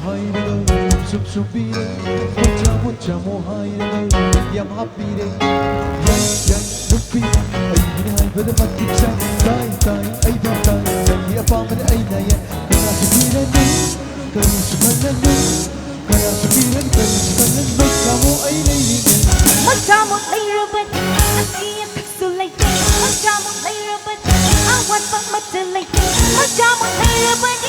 Sup supire, mocha mohaire, yam hapire, yan nupi, ay binay bada matipsa, tay, ay batay, ay apamad ay naya, kaya supiran mo, kaya sukalan mo, kaya supiran, kaya sukalan mo, kamo ay nailigin. Magdamot ay rabat, at iyang pagsulay, magdamot ay rabat, awat pang matalay, magdamot ay rabat.